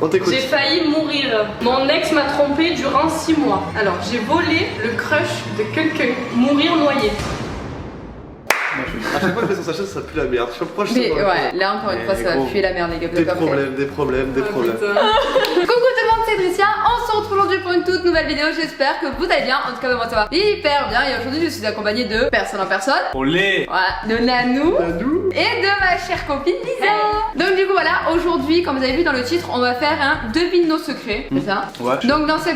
On t'écoute. J'ai failli mourir. Mon ex m'a trompé durant 6 mois. Alors, j'ai volé le crush de quelqu'un. Mourir noyé. À chaque fois que je fais son sachet, ça pue la merde. Je sais pas pourquoi je sais Mais pas. ouais, là encore une fois, ça va puer la merde, les gars. Des problèmes, des problèmes, des problèmes. Coucou tout le monde, c'est Tricia. On se retrouve aujourd'hui pour une toute nouvelle vidéo. J'espère que vous allez bien. En tout cas, moi ça va hyper bien. Et aujourd'hui, je suis accompagnée de personne en personne. Olé. Voilà, de Nanou et de ma chère copine Lisa. Donc du coup voilà, aujourd'hui, comme vous avez vu dans le titre, on va faire un devine nos secrets, c'est ça? Ouais. Donc dans ce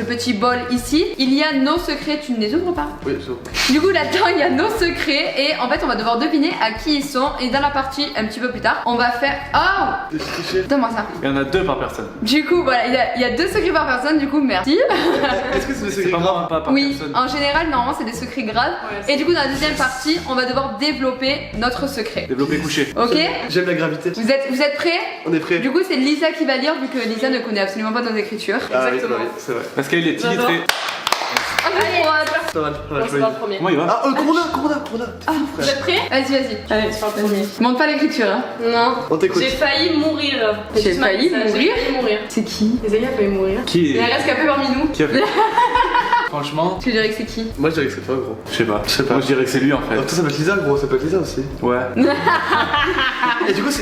petit bol ici, il y a nos secrets. Tu ne les ouvres pas? Oui, je vois. Du coup là-dedans il y a nos secrets et en fait on va devoir deviner à qui ils sont. Et dans la partie un petit peu plus tard, on va faire oh, donne-moi ça. Il y en a 2 par personne. Du coup voilà, il y a 2 secrets par personne. Du coup merci. Est-ce que c'est des C'est secrets pas graves? moi, pas par Oui, personne. en général normalement c'est des secrets graves. Ouais, Et du coup dans la deuxième partie, on va devoir développer notre secret. Développer couché. Ok? J'aime la gravité. Vous êtes prêts? On est prêt? Du coup, c'est Lisa qui va lire vu que Lisa ne connaît absolument pas nos écritures. Ah oui, Exactement. oui, c'est vrai. Parce qu'elle est J'adore. illettrée. Allez, Ça va, On se voit le premier. Comment il va? Ah, Corona. Vous êtes prêts? vas-y. Allez, c'est le premier. Montre pas l'écriture, hein. Non. On t'écoute. J'ai failli mourir. J'ai failli J'ai mourir? failli mourir. C'est qui? Les amis a failli mourir. Qui Il est. reste qu'un peu parmi nous. Qui a fait? Franchement, Tu dirais que c'est qui? Moi je dirais que c'est toi, gros. je sais pas. Je sais pas. Moi je dirais que c'est lui en Ah, toi, fait. ça peut être Lisa, gros, ça peut être Lisa aussi. Ouais. Et du coup, si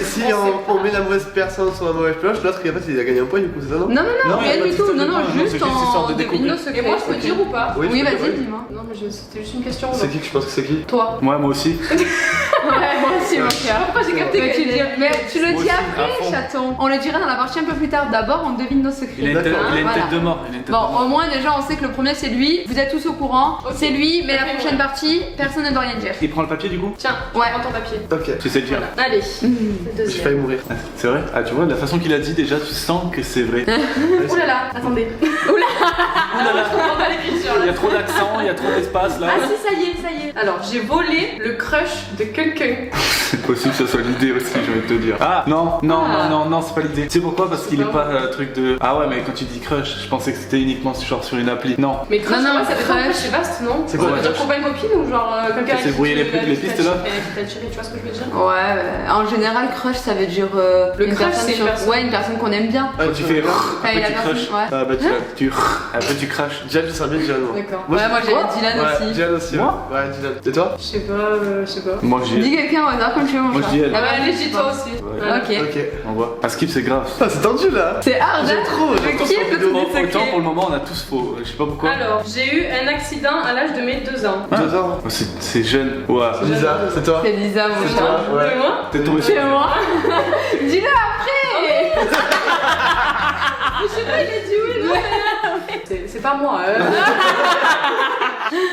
on met la mauvaise personne sur la mauvaise pioche, l'autre, en fait, il a gagné un point, du coup, c'est ça, non? Non, Non, rien pas du de tout. système Non, de non, points, non, juste c'est juste histoire en de devine nos découvrir. secrets. Et moi, je peux dire ou pas? Oui, je peux vas-y, dire, dis-moi. Non, mais c'était juste une question. C'est qui que je pense que c'est qui? Toi. Moi aussi. Ouais, moi aussi, mon cœur. Pourquoi j'ai capté Mais que tu le dis, mais tu le Moi dis aussi, à après, fond. chaton. On le dira dans la partie un peu plus tard. D'abord, on devine nos Il a secrets. une tête, D'accord. il a une Voilà. tête de mort. Il a une tête de Bon, mort. au moins déjà on sait que le premier c'est lui, vous êtes tous au courant, Ok. c'est lui, mais la Ok, prochaine ouais. partie, personne ne doit rien dire. Il prend le papier du coup? Tiens, Ouais. prends ton papier. Ok. Tu sais le dire. Allez. Le J'ai deuxième. failli mourir. C'est vrai? Ah, tu vois, de la façon qu'il a dit déjà, tu sens que c'est vrai. Oh là là, attendez. Oula. Je comprends pas l'écriture Il y là. a trop d'accent, il y a trop d'espace là. Ah si, ça y est. Alors, j'ai volé le crush de quelqu'un. C'est possible que ce soit l'idée aussi, je vais te dire. Ah non, c'est pas l'idée. Tu sais pourquoi? Parce qu'il est pas truc de. Ah ouais, mais quand tu dis crush, je pensais que c'était uniquement genre sur une appli. Non. Mais crush, Non, non, ça veut dire crush. c'est vaste, non? C'est quoi, Ça veut dire crush? copain copine ou genre quelqu'un C'est brouiller les pistes, là? Qui t'a tiré, tu vois ce que je veux dire? Ouais, en général crush ça veut dire Le une crush, personne c'est une sur- personne. Ouais, une personne qu'on aime bien. Ah, Quand tu fais. Enfin, Après la tu personne, crush. ouais. Ah, bah, tu l'as. Après tu craches. Dylan, je serais bien Dylan, moi. D'accord. Ouais, moi j'ai Dylan Ouais, aussi. Dylan aussi. Moi Ouais, Dylan. Et toi? Je sais pas. Moi je Dis dis. quelqu'un au hasard comme tu veux mon Moi, chat. je dis elle. Ah bah, Allez, dis toi aussi. Ouais. Ouais. Ok. Ok. On voit. À skip c'est grave. Ah, c'est tendu là. C'est hard, J'aime hein. trop, Je j'aime trop kiffe cette le vidéo. truc des Autant secrets. pour le moment on a tous faux. Je sais pas pourquoi. Alors, j'ai eu un accident à l'âge de mes 2 ans. 2 ans. Oh, c'est jeune. Ouais. Lisa, c'est toi. C'est Lisa mon C'est chat. toi, ouais. C'est moi? T'es tombé sur. C'est moi. Dis-le après. Je sais pas, il a dit oui, non? C'est pas moi.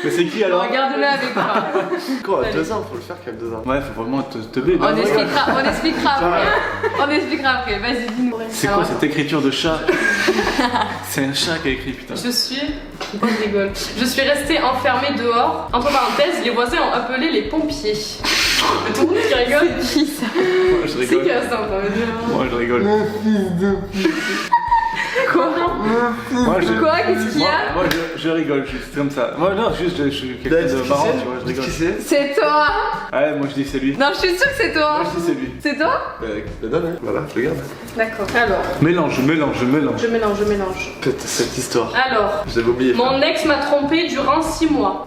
Mais c'est qui alors? Regarde-le avec moi. Quoi, 2 ans, faut le faire quand même 2 ans. Ouais, faut vraiment te bébé. On expliquera après. On expliquera après. Vas-y, dis-nous. C'est quoi cette écriture de chat? C'est un chat qui a écrit, putain. Je suis. Pourquoi je rigole? Je suis restée enfermée dehors. Entre parenthèses, les voisins ont appelé les pompiers. Tout le monde qui rigole. Qui ça? Moi je C'est rigole. qui a ça, on va me dire. Moi je rigole. Quoi? Moi, Quoi? Qu'est-ce qu'il y a? Moi je rigole, juste comme ça. Moi non, juste je suis quelqu'un Là, de dis-tu qui marrant, c'est? tu vois, je Dis-tu rigole. qui c'est? C'est toi. Ouais, moi je dis c'est lui. Non, je suis sûre que c'est toi. Moi je dis c'est lui. C'est toi? Bah, donne, hein. Voilà, je le garde. D'accord. Alors, Mélange. je mélange. Putain, cette histoire. Alors, Je l'avais oublié. mon ex m'a trompé durant 6 mois.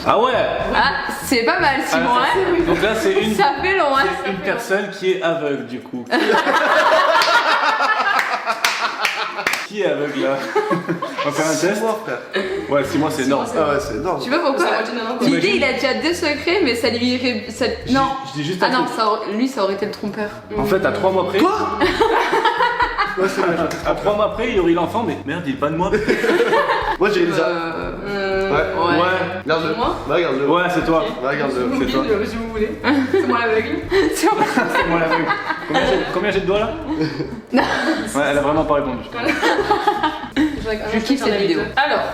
Ah ouais. Ah, c'est pas mal, Simon, Ah, hein? Donc là c'est une, Ça fait long, hein? c'est une personne qui est aveugle du coup. Qui est aveugle là? On va faire un test? Moi, frère. Ouais, 6 mois c'est énorme. Ah ouais, c'est énorme. Tu vois pourquoi? Ça va, tu n'as pas- L'idée, il a déjà 2 secrets, mais ça lui irait. Non. Je dis juste Ah un non, truc. lui, ça aurait été le trompeur. En fait, à 3 mois près. Quoi? Ouais, c'est vrai. À 3 mois près, il aurait eu l'enfant, mais merde, il est pas de moi. Moi, j'ai Lisa. Ouais. Ouais. Regarde-le. Moi? Va, regarde-le. Ouais, c'est toi. Va, regarde-le. C'est toi. Si vous voulez. C'est moi l'aveugle. C'est vrai. C'est moi l'aveugle. Combien j'ai de doigts là? Ouais, elle a vraiment pas répondu. Je kiffe cette vidéo.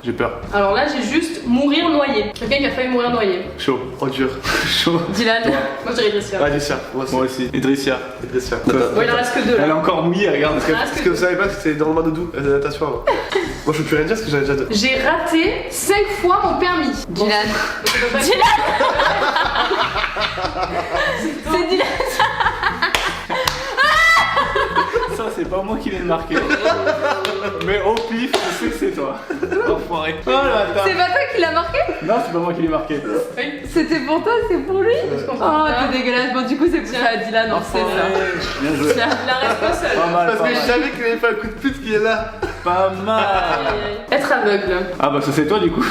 J'ai peur. Alors là, j'ai juste mourir noyé. Quelqu'un qui a failli mourir noyé. Chaud. Oh, dur. Chaud. Dylan. Moi, je dirais Idrissia. Ouais, Alicia. Moi aussi. Moi aussi. Idrissia. Alicia. Bon, il en reste que 2 Elle est là. encore mouillée, regarde. Ah, Parce que vous savez pas que c'est dans le mode doux, la natation avant. Moi, je peux plus rien dire parce que j'en ai déjà 2. J'ai raté 5 fois mon permis. Dylan. Ça peut pas être- C'est Dylan. Ça, c'est pas moi qui l'ai marqué. Mais au pif, je sais que c'est toi. Enfoiré. Oh le bâtard. C'est pas toi qui l'as marqué? Non, c'est pas moi qui l'ai marqué. C'était pour toi, c'est pour lui? comprends Oh, pas. t'es dégueulasse. Bon, du coup, c'est pour ça, Dylan, non, c'est ça. Bien joué. Tiens. Il en reste pas seul. Pas mal, Parce pas que mal. je savais qu'il avait pas un coup de pute qui est là. Pas mal. Être aveugle. Ah bah ça c'est toi du coup.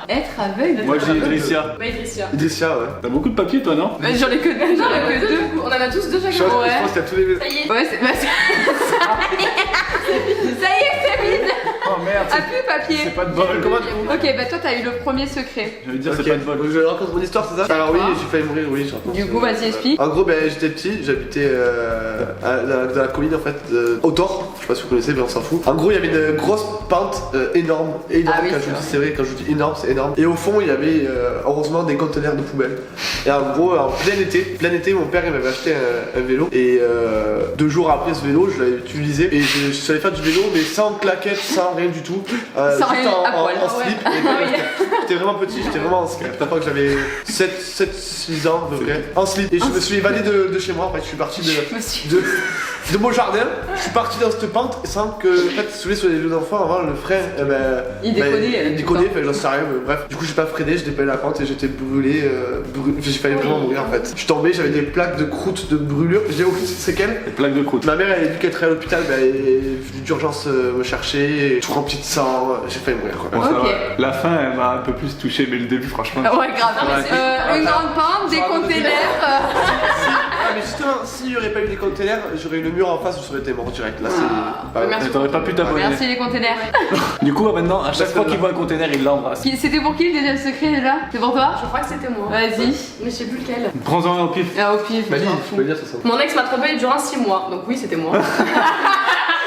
Être aveugle? Moi j'ai Idrissia. Bah, Idrissia. Idrissia, ouais. T'as beaucoup de papier toi non? Mais j'en ai que deux. Non, mais deux, du coup. On en a tous deux Je chacun. pense, Ouais. je pense qu'il y a tous les. Ça y est. Ouais, c'est. Bah, ça y est, c'est vide. Oh merde, Ah, plus papier. c'est pas de bol. Comment Ok, bah toi, t'as eu le premier secret. Je veux dire Ok, c'est pas de bol. donc je raconte mon histoire, c'est ça? Alors oui, j'ai failli mourir, oui, je raconte. Du coup, vas-y, explique. En gros, ben, j'étais petit, j'habitais dans la colline en fait, au Thor, je sais pas si vous connaissez, mais on s'en fout. En gros, il y avait une grosse pente énorme, énorme, Ah oui, quand c'est je vrai. dis c'est vrai, quand je dis énorme, c'est énorme. Et au fond, il y avait heureusement des conteneurs de poubelle. Et en gros, en plein été, mon père il m'avait acheté un vélo. Et 2 jours après ce vélo, je l'avais utilisé. Et je suis allé faire du vélo, mais sans claquette, sans rien du tout. Sans juste rien, à en poil. slip. Ah ouais. J'étais vraiment petit, j'étais vraiment en slip. La fois que j'avais 6 ans à peu près. En slip. Et je me suis évadé de chez moi en fait. Je suis parti de mon jardin. Je suis parti dans cette pente sans que, en fait, si vous voulez, sur les jeux d'enfants, avant le frein, Il déconnait, il déconnait, enfin, j'en sais rien, mais bref. Du coup, j'ai pas freiné, j'ai dépassé la pente et j'étais brûlé. J'ai failli vraiment mourir en fait. Je suis tombé, j'avais des plaques de croûte de brûlure. J'ai aucune séquelle. Des plaques de croûte. Ma mère, elle a vu qu'elle travaillait à l'hôpital, elle est venue d'urgence me chercher, tout rempli de sang. J'ai failli mourir quoi. Bon, ça Ok. va. La fin elle m'a un peu plus touché, mais le début franchement. Ouais, grave. Non, mais c'est- Une grande pente, des containers. Ah, mais justement, s'il n'y aurait pas eu des containers, j'aurais eu le mur en face, je serais été mort direct. Là, c'est. Bah, merci. T'aurais pas pu t'abonner. Merci les containers. Du coup maintenant, à chaque Parce fois que- qu'il voit un container, il l'embrasse. C'était pour qui le deuxième secret déjà? C'est pour toi? Je crois que c'était moi. Vas-y. Mais je sais plus lequel. Prends-en un au pif. Ah, au pif. Mali, je m'en tu fous. peux le dire, ça sent. Mon ex m'a trompé durant 6 mois. Donc oui, c'était moi.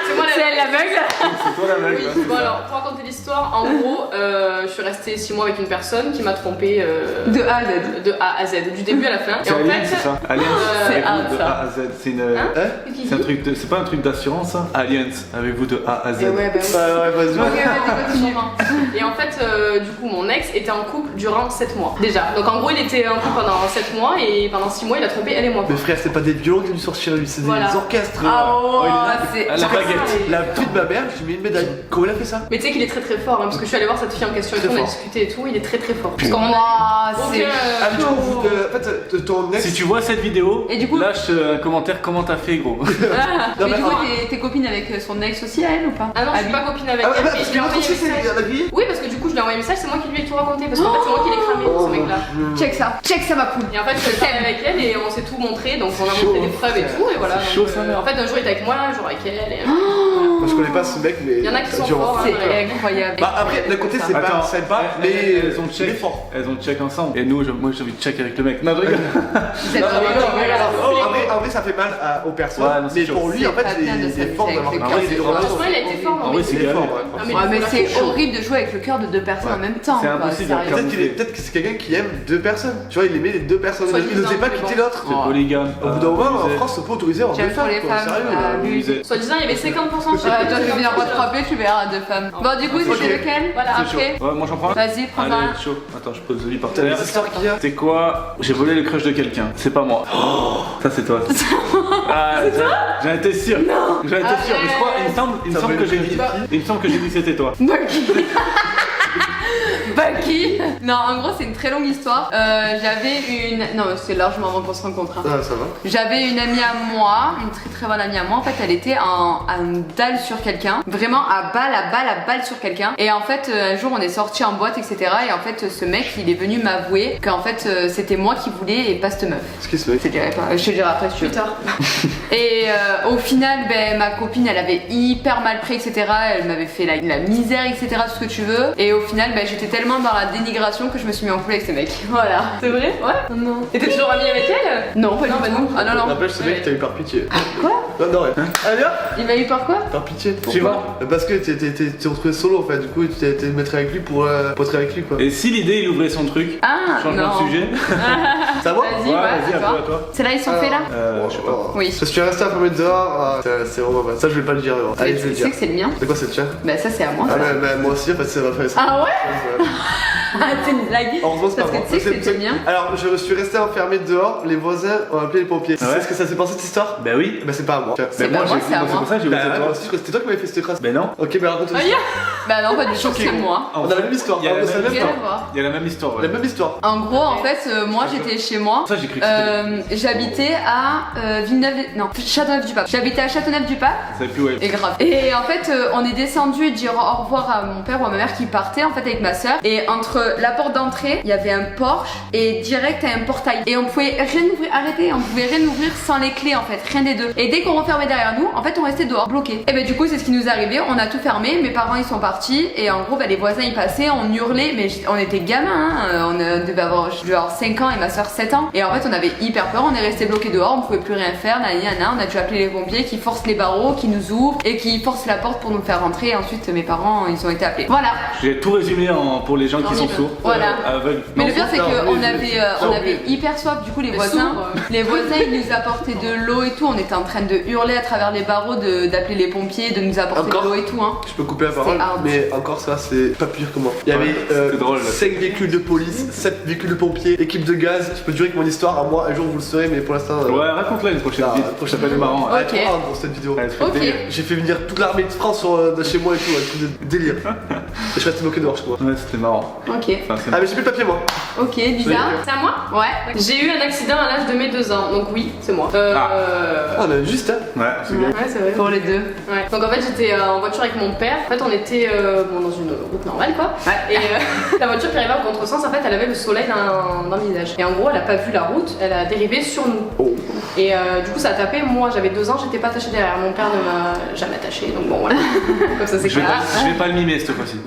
C'est moi C'est elle l'aveugle. C'est toi la mec. Oui, bon alors pour raconter l'histoire, en gros, je suis restée 6 mois avec une personne qui m'a trompée De A à Z. de A à Z, du début à la fin. Et C'est en Alien, fait, c'est ça. Aliens, c'est avec A, vous de ça. A à Z. C'est une. Hein Hein C'est un truc de. C'est pas un truc d'assurance ça? Aliens, avec vous de A à Z. Et ouais, bah oui. Ouais, vas-y. Ok, vas-y, continue. Et en fait, du coup, mon ex était en couple durant 7 mois. Déjà. Donc en gros, il était en couple pendant 7 mois et pendant 6 mois, il a trompé elle et moi. Mais frère, c'est pas des violons qui lui sortent chez lui, c'est Voilà. des orchestres. Ah, oh, il est là. c'est. À la baguette. La pute de ma mère, j'ai mis une médaille. Comment il a fait ça? Mais tu sais qu'il est très très fort, hein, parce que je suis allée voir cette fille en question et Très tout, on a fort. discuté et tout, il est très très fort. Parce qu'on a Waouh, c'est. aucun- Ah, mais du coup, en fait, ton ex. Si tu vois cette vidéo, Et du coup- lâche un commentaire comment t'as fait gros. Ah, Non, mais mais- du coup, t'es copine avec son ex aussi, elle ou pas? Ah non, je suis lui. pas copine avec Ah, elle, bah, mais parce je que lui ai l'autre envoyé aussi, un message. c'est la grille. Oui, parce que du coup, je lui ai envoyé un message, c'est moi qui lui ai tout raconté, parce qu'en fait, c'est moi qui l'ai cramé, Oh, ce mec-là. Check ça ma poule. Et en fait, je suis allée avec elle et on s'est tout montré, donc on a Chaud, montré des preuves et tout, et voilà. C'est donc, chaud, ça, merde. en fait, un jour il était avec moi, un jour avec elle. Et... Moi, je connais pas ce mec, mais. Il y en a qui sont Dur. forts, hein, C'est ouais. incroyable. Bah, après, d'un côté, c'est pas Attends, sympa, elles- mais. elles ont il est check. fort. Elles ont check ensemble. Et nous, moi j'ai envie de check avec le mec. Non, je rigole. Vous êtes Non, vraiment mais dégueulasse. en vrai, ça fait mal aux personnes, Ouais, non, c'est mais chaud. pour lui, en fait, C'est pas bien de il est s'amuser fort avec d'avoir le parlé cœur, des c'est relations. Franchement, il a été fort, En non, vrai, mais c'est Il est fort, galère. ouais. Ah, Ouais, mais il c'est est chaud. horrible de jouer avec le cœur de deux personnes en même temps. C'est quoi, impossible, sérieux. comme- Peut-être que c'est quelqu'un qui aime 2 personnes. Tu vois, il aimait les 2 personnes. Soit Il disant, n'osait pas mais quitter bon. l'autre. C'est polygame. Au bout d'un moment, en France, c'est pas autorisé en 2 J'aime pour femmes. les quoi, femmes. Sérieux. Ah, lui. Soit disant, il y avait 50% de Ouais, toi, je vais venir rattraper, tu verras deux femmes. Bon, du coup, Ok. c'est lequel? Voilà, C'est chaud. Après. Ouais, moi j'en prends un. Vas-y, prends Allez, un. chaud. Attends, je pose le lit par Putain, terre. les histoires qu'il y a. C'est quoi? J'ai volé le crush de quelqu'un. C'est pas moi. Ça c'est toi. Ah, j'en étais sûr. J'en étais sûr. Mais je crois, il me semble que j'ai dit. Il me semble que j'ai dit que c'était toi. Bucky. Bucky. Non, en gros, c'est une très longue histoire. J'avais une. Non, c'est largement avant qu'on se rencontre. hein. Ah, ça va. J'avais une amie à moi, une très très bonne amie à moi. En fait, elle était à une dalle sur quelqu'un, vraiment à balle sur quelqu'un. Et en fait, un jour, on est sortis en boîte, etc. Et en fait, ce mec, il est venu m'avouer qu'en fait, c'était moi qui voulais et pas cette meuf. Ce qui se fait. Je te dirai pas, je te dirai après si tu veux. plus tard. Et au final, ben, ma copine, elle avait hyper mal pris, etc. Elle m'avait fait la misère, etc. Tout ce que tu veux. Et au final, ben, j'étais tellement dans la dénigration que je me suis mis en couple avec ce mec. Voilà. C'est vrai? Ouais. Non. Et t'es toujours amie avec elle? Non, pas du Non, bah tout. non. Ah non, non. N'empêche, ce mec, t'as eu par pitié. Quoi? Non, non, ouais. Allez hop, Il m'a eu par quoi? par pitié. Tu vas? Parce que t'es retrouvé solo en fait, du coup, tu t'es mettre avec lui pour être avec lui quoi. Et si l'idée il ouvrait son truc, Ah, changement non. de sujet. Ça va? Vas-y, Ouais, ouais, vas-y, à à toi. toi. C'est là, ils sont faits là? Je sais pas. Oui. Parce que tu es resté enfermé dehors, c'est vraiment mal. Ça, je vais pas le dire. Allez, je vais le Tu sais dire. que c'est le mien? C'est quoi, c'est le tien? Bah, ça, c'est à moi. Ah, Ça. mais moi aussi, en fait, ça va faire ça. Ah ouais? C'est une blague. Heureusement, c'est Parce pas que moi. tu sais que c'était le mien. Alors, je suis resté enfermé dehors, les voisins ont appelé les pompiers. Tu sais ce que ça s'est passé cette histoire? Bah oui. Bah, c'est pas à moi. C'est Bah pas moi, c'est à c'est moi. pour ça que j'ai Bah, voté ouais, toi. moi aussi, je crois que c'était toi qui m'avais fait cette crasse. Mais non. Ok, bah raconte Ah, aussi. Bah non, pas du tout, Choqué, c'est gros. moi. On a la même histoire. Il y a la C'est la même même Rien à histoire. voir. Il y a la même histoire, ouais. La même histoire. En gros, en fait, moi j'étais chez moi. Ça, j'ai cru que c'était. J'habitais à Châteauneuf-du-Pape. J'habitais à Châteauneuf-du-Pape. Ça savais plus où elle Et grave. Et en fait, on est descendu dire au revoir à mon père ou à ma mère qui partait en fait avec ma soeur. Et entre la porte d'entrée, il y avait un Porsche et direct à un portail. Et on pouvait rien ouvrir, arrêtez, on pouvait rien ouvrir sans les clés en fait, rien des deux. Et dès qu'on refermait derrière nous, en fait, on restait dehors, bloqués. Et ben du coup, c'est ce qui nous est arrivé. On a tout fermé. Mes parents ils sont partis et en gros, les voisins ils passaient, on hurlait, mais on était gamins. Hein. On devait avoir genre 5 ans et ma soeur 7 ans. Et en fait, on avait hyper peur. On est resté bloqués dehors, on pouvait plus rien faire. On a dû appeler les pompiers qui forcent les barreaux, qui nous ouvrent et qui forcent la porte pour nous faire rentrer. Et ensuite, mes parents ils ont été appelés. Voilà. J'ai tout résumé pour les gens qui sont Horrible. sourds. Voilà. Aveugles. Mais Non, le pire c'est non, qu'on oui, on avait hyper soif, du coup les voisins, les voisins ils nous apportaient de l'eau et tout, on était en train de hurler à travers les barreaux, d'appeler les pompiers, de nous apporter Encore de l'eau et tout hein. Je peux couper la parole, C'est hard. mais encore ça, c'est pas pire que moi. Il y avait c'était drôle, là. 5 véhicules de police, 7 véhicules de pompiers, équipe de gaz. Je peux durer que mon histoire à moi, un jour vous le saurez, mais pour l'instant. Ouais, raconte-la une prochaine Ah, vidéo. prochaine Ça peut être marrant. Ouais, Ok. trop rare pour cette vidéo. Ouais, c'est Ok. délire. J'ai fait venir toute l'armée de France de chez moi et tout, un truc de délire. Et je suis resté bloqué dehors, je crois. Ouais, c'était marrant. Ok, Enfin, c'est Ah, mais j'ai plus de papier, moi. ok, bizarre. C'est à moi? Ouais. J'ai eu un accident à l'âge de mes 2 ans, donc oui, c'est moi. Ah, on a juste, hein. Ouais, c'est bien. Ouais, c'est vrai. Pour les deux. Ouais. Donc en fait j'étais en voiture avec mon père. En fait on était dans une route normale quoi. Ouais. Et la voiture qui arrivait en contresens en fait elle avait le soleil dans le visage. Et en gros elle a pas vu la route, elle a dérivé sur nous. Oh. Et du coup ça a tapé. Moi j'avais 2 ans, j'étais pas attachée derrière. Mon père ne m'a jamais attachée. Donc bon voilà. Comme ça c'est Je vais clair. pas- je vais pas le mimer cette fois-ci.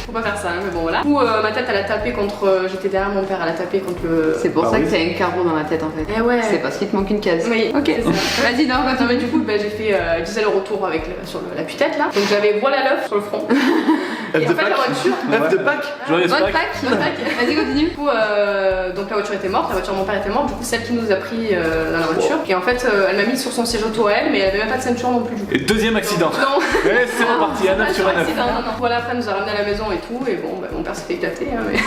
Faut pas faire ça, hein, mais bon voilà. Du coup ma tête elle a tapé contre. J'étais derrière mon père, elle a tapé contre le. C'est pour Ah ça oui. que t'as un carreau dans ma tête en fait. Eh ouais. C'est parce qu'il te manque une case. Oui, Ok. c'est ça. Vas-y, non, Non mais du coup j'ai fait 10 allers-retours avec sur la tue-tête là. Donc j'avais voilà l'œuf sur le front. F Et de en fait la Pâques. voiture. F de Pâques. Joyeux Bonne Pâques. Pâques. Bonne Pâques. Vas-y, continue. Du coup, donc la voiture était morte, la voiture de mon père était morte, du coup celle qui nous a pris dans la voiture. Et en fait, elle m'a mis sur son siège auto à elle, mais elle avait même pas de ceinture non plus du coup. Et deuxième accident. Non, Ouais, c'est reparti, un 9 sur un 9. accident, non. Voilà, après elle nous a ramené à la maison et tout, et bon, bah, mon père s'est fait éclater, hein, mais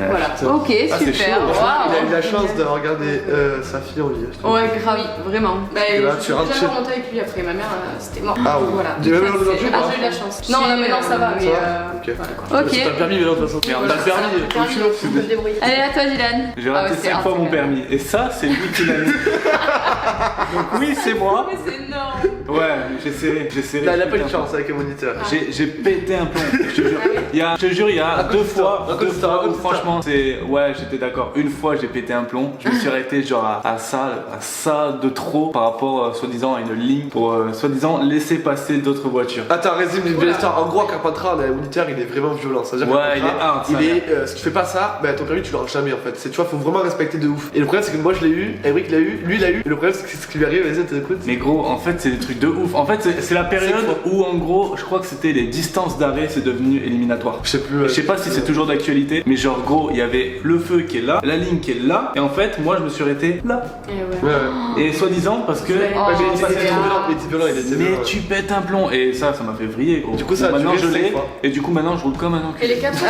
voilà. Ok, Ah, c'est super. chaud. Il a eu Waouh. la chance d'avoir gardé sa fille en vie. je trouve. Ouais, grave, vraiment. Bah, Et là, je tu rentres suis chez- jamais remontée avec lui après, ma mère c'était mort. Ah oui. Voilà. J'ai même eu Ça, l'autre c'est- jour, Ah, hein. j'ai eu de la chance. Non, mais non, ça va, mais. Ça va Ok. Voilà quoi. Ok. T'as le permis, mais non, de toute façon. Merde, T'as le permis. Le permis, donc, je peux me débrouiller. Allez, à toi, Dylan. J'ai Ah raté ouais, c'est 5 fois hard, mon quand même. permis. Et ça, c'est lui qui l'a mis. Donc oui, c'est moi. Mais c'est énorme. Ouais, j'ai serré. Il a pas eu de chance avec un moniteur. J'ai pété un plomb, je te jure. Je te jure, il y a Raconte 2 l'histoire, fois, raconte l'histoire, où raconte l'histoire. franchement, c'est. Ouais, j'étais d'accord. Une fois, j'ai pété un plomb. Je me suis arrêté genre à ça de trop par rapport, soi-disant, à une ligne pour, soi-disant, laisser passer d'autres voitures. Attends, résume une belle histoire. En gros, à Carpentras, le moniteur il est vraiment violent. C'est-à-dire Ouais, qu'à il est Carpentras, hard, ça, il est, si tu fais pas ça, bah ton permis tu l'auras jamais en fait. Tu vois, faut vraiment respecter de ouf. Et le problème c'est que moi je l'ai eu, Eric l'a eu, lui il l'a eu. Et le problème c'est que ce qui lui arrive, vas-y, t'écoutes. Mais gros, en fait, c'est des trucs de ouf. En fait, c'est la période C'est où, en gros, je crois que c'était les distances d'arrêt, c'est devenu éliminatoire. Je sais plus. Je sais pas si c'est toujours d'actualité, mais genre, gros, il y avait le feu qui est là, la ligne qui est là, et en fait, moi, je me suis arrêté là. Et ouais. Ouais, ouais. Et soi-disant, parce que. Ouais, Oh, Ouais, mais il c'est était trop grave. violent, il était violent, il était Mais violent. tu pètes un plomb, et ça m'a fait vriller, gros. Du coup, ça a maintenant duré je 5 l'ai, fois. et du coup, maintenant, je roule comme un Et enculé. les 4 fois,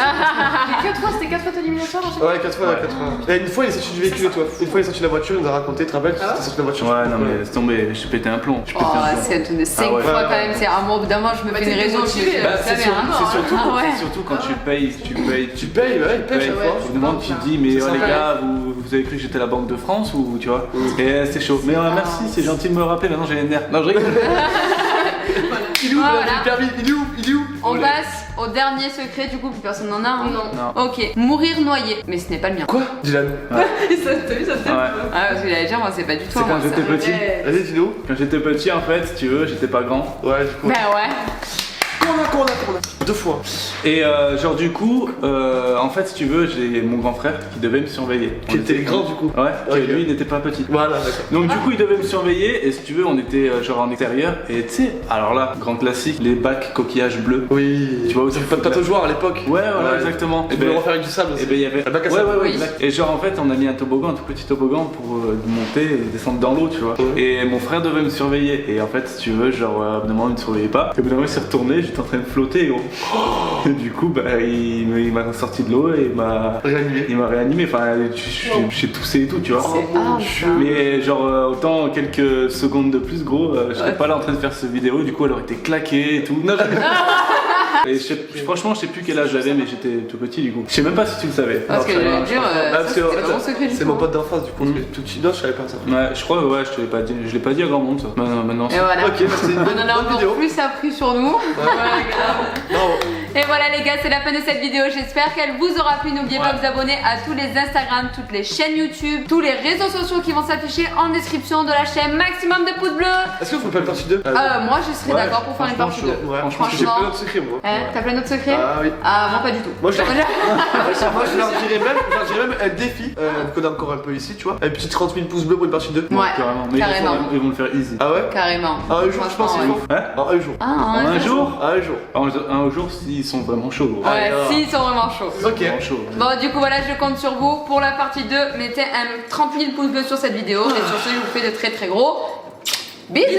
les 4 fois, c'était 4 fois éliminatoires à chaque fois. Ouais, 4 fois, Ouais. 4 fois. Et une fois il est sorti du véhicule, toi. Une fois il est sorti de la voiture, il nous a raconté, tu te rappelles, tu Ah ouais étais sorti de la voiture. Ouais, non, mais laisse tomber, j'ai pété un plomb. J'ai pété Oh, un plomb. c'est un truc de 5 Ah ouais. fois Ouais, quand ouais. même. C'est un bout d'un moment, je me Bah, fais t'es une raison. démotivé, je- bah, ça C'est merde, hein. surtout, Ah ouais. c'est surtout quand tu payes. Tu payes, ouais, il paye chaque fois. Au bout d'un moment, tu te dis, mais C'est les sympa. gars, vous avez cru que j'étais la Banque de France ou tu vois Et c'est chaud. Mais merci, c'est gentil de me le rappeler. Maintenant, j'ai les nerfs. Non, je rigole. Il est où Voilà. le permis? Il est où? Il est où? On passe au dernier secret, du coup, plus personne n'en a. Hein. Non. Non. Ok, mourir noyé. Mais ce n'est pas le mien. Quoi? Dylan. Ça t'as vu, ça te Ouais. Ah, parce que j'allais dire, moi, c'est pas du tout. C'est quand moi, j'étais ça. petit. Ouais. Vas-y, dis-nous. Quand j'étais petit, en fait, si tu veux, j'étais pas grand. Ouais, du coup. Bah ouais. Qu'on a. 2 fois. Et genre, du coup, en fait, si tu veux, j'ai mon grand frère qui devait me surveiller. Qui On était grand du coup. Ouais, Ok. qui, lui, il n'était pas petit. Voilà, d'accord. Donc du coup il devait me surveiller et si tu veux on était genre en extérieur et tu sais alors là grand classique les bacs coquillages bleus. Oui. Tu vois où c'est tu pas fais de joueur à l'époque. Ouais voilà exactement. Tu Et peux le ben, refaire avec du sable aussi. et ben il y avait Un bac à ouais, sable. ouais, Oui. exact. Et genre en fait on a mis un toboggan, un tout petit toboggan pour monter et descendre dans l'eau tu vois. Ouais. Et mon frère devait me surveiller et en fait si tu veux genre au bout d'un moment il me surveillait pas. Et au bout d'un moment il s'est retourné, j'étais en train de flotter gros. Et du coup, bah, il m'a sorti de l'eau et Réanimé. il m'a réanimé. Enfin, j'ai toussé et tout, tu vois. C'est hard, ça. Mais genre, autant quelques secondes de plus, gros, j'étais pas là en train de faire cette vidéo, du coup, elle aurait été claquée et tout. Non, et franchement, je sais plus quel âge j'avais, mais j'étais tout petit, du coup. Je sais même pas si tu le savais. Parce que Alors, j'allais dire, parce que, en c'est fait, pas mon secret du c'est tout. mon pote d'enfance, du coup, tout de suite. Non, je savais pas ça. Ouais, je crois, ouais, je te l'ai pas dit. Je l'ai pas dit à grand monde, ça. Maintenant, Et voilà. Ok, bah, c'est une On bonne, en a bonne encore vidéo. plus appris sur nous. Voilà, grave. Bravo. Et voilà les gars, c'est la fin de cette vidéo. J'espère qu'elle vous aura plu. N'oubliez pas de vous abonner à tous les Instagram, toutes les chaînes YouTube, tous les réseaux sociaux qui vont s'afficher en description de la chaîne. Maximum de pouces bleus. Est-ce que vous pouvez pas le partie 2 Moi je serais d'accord pour faire une partie 2. Ouais, Franchement. j'ai plein d'autres secrets, moi. Hein, t'as plein d'autres secrets? Ah oui. Ah, moi pas du tout. Moi, je leur dirais même un défi, qu'on a encore un peu ici, tu vois. Un petit 30 000 pouces bleus pour une partie 2. Ouais, carrément. Mais carrément. ils vont le faire easy. Ah ouais? Carrément. En un jour, je pense qu'il Franchement, faut. Hein? En un jour. Ah, En un jour? En un jour. Un jour, s'ils sont vraiment chauds, gros. Ouais, alors. si, ils sont vraiment chauds. Ok. Vraiment chauds. Bon, du coup, voilà, je compte sur vous. Pour la partie 2, mettez un 30 000 pouces bleus sur cette vidéo. Et sur ce, je vous fais de très très gros bisous.